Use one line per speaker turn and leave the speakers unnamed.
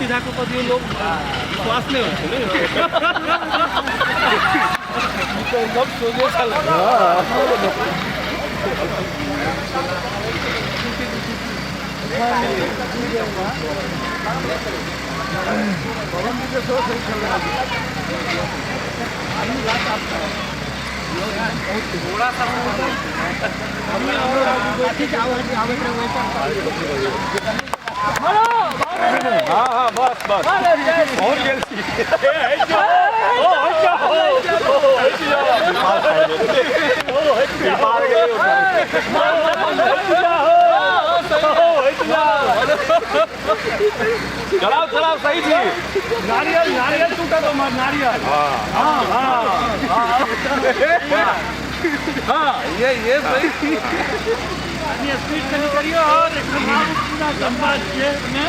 सीधा को कभी लोग विश्वास नहीं होते सब सोचे चला थोड़ा सा हाँ हाँ बस बस बहुत जल्दी चलाओ चलाओ सही थी नारियल नारियल टूटा तो मत नारियल हाँ हाँ हाँ हाँ ये सही स्पीड से निकलिए और पूरा लंबा में